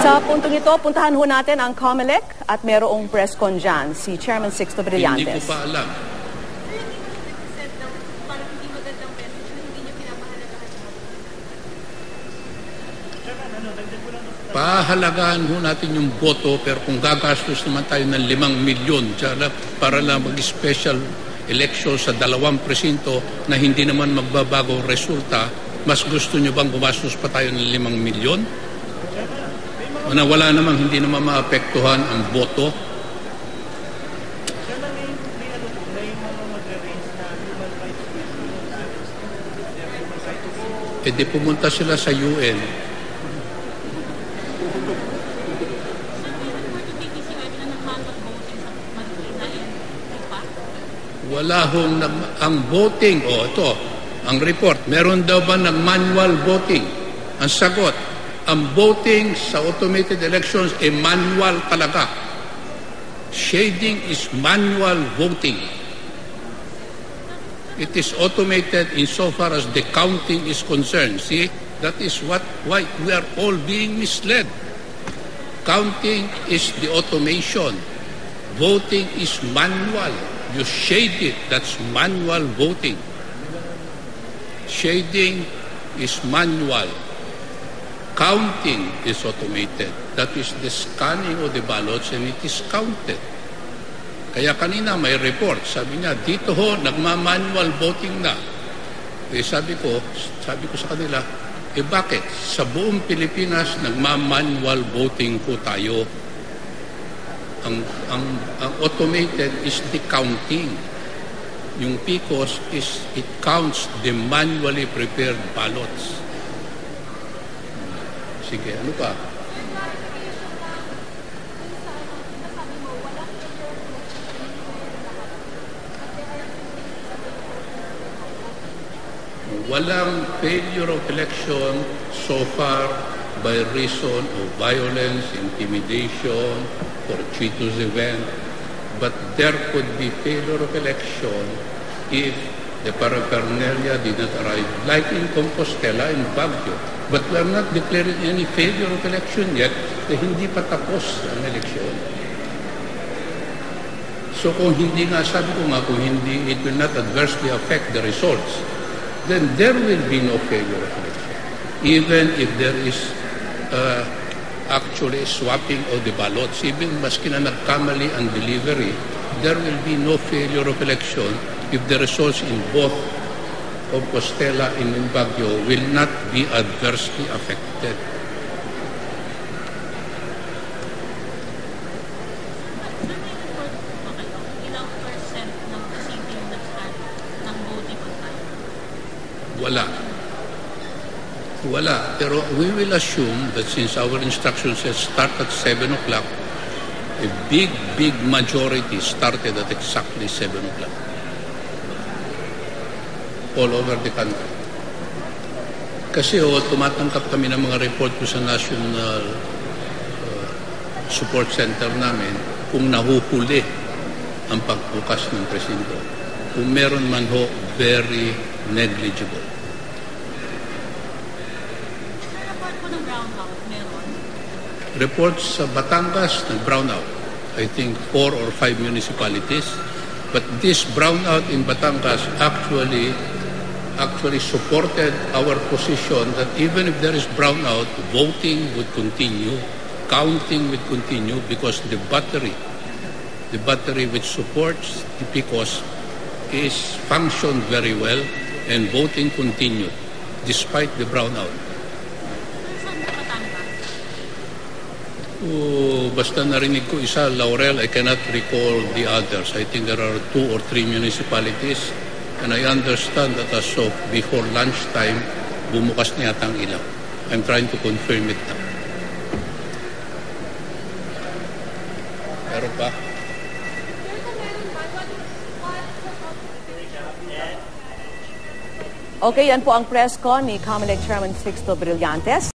Sa puntong ito, puntahan ho natin ang COMELEC at merong press con dyan, si Chairman Sixto Brillantes. Hindi ko pa alam. Pahalagahan ho natin yung boto, pero kung gagastos naman tayo ng 5 milyon para lang mag-special election sa 2 presinto na hindi naman magbabago ang resulta, mas gusto nyo bang gumastos pa tayo ng 5 milyon? Na wala namang, hindi naman maapektuhan ang boto. E di pumunta sila sa UN. Wala hong ang voting. Ito, ang report. Meron daw ba ng manual voting? Ang sagot, ang voting sa automated elections ay manual talaga. Shading is manual voting. It is automated insofar as the counting is concerned. See, that is why we are all being misled. Counting is the automation. Voting is manual. You shade it, that's manual voting. Shading is manual. Counting is automated. That is the scanning of the ballots and it is counted. Kaya kanina may report, sabi niya, dito ho, nagma-manual voting na. Eh, sabi ko sa kanila, bakit? Sa buong Pilipinas, nagma-manual voting po tayo. Ang automated is the counting. Yung PCOS is, it counts the manually prepared ballots. Sige, ano pa? Walang failure of election so far by reason of violence, intimidation, fortuitous event. But there could be failure of election if the paraphernalia did not arrive, like in Compostela and Baguio. But we are not declaring any failure of election yet, hindi pa tapos ang eleksyon. So kung hindi nga, sabi ko nga, kung hindi, it will not adversely affect the results, then there will be no failure of election. Even if there is actually swapping of the ballots, even maski na nagkamali ang delivery, there will be no failure of election if the results in both Compostela and in Baguio will not be adversely affected. Wala. Pero we will assume that since our instructions says start at 7 o'clock, a big majority started at exactly 7 o'clock. All over the country. Kasi tumatangkap kami ng mga report ko sa National Support Center namin kung nahuhuli ang pagbukas ng presinto. Kung meron man ho, very negligible. Reports sa Batangas ng brownout. I think 4 or 5 municipalities. But this brownout in Batangas actually supported our position that even if there is brownout, voting would continue, counting would continue because the battery which supports the PCOS is functioned very well and voting continued despite the brownout. Basta narinig ko isa, Laurel, I cannot recall the others. I think there are 2 or 3 municipalities. And I understand that as of before lunchtime, bumukas niya ang ilaw. I'm trying to confirm it now. Meron pa? Okay, yan po ang press con ni COMELEC Chairman Sixto Brillantes.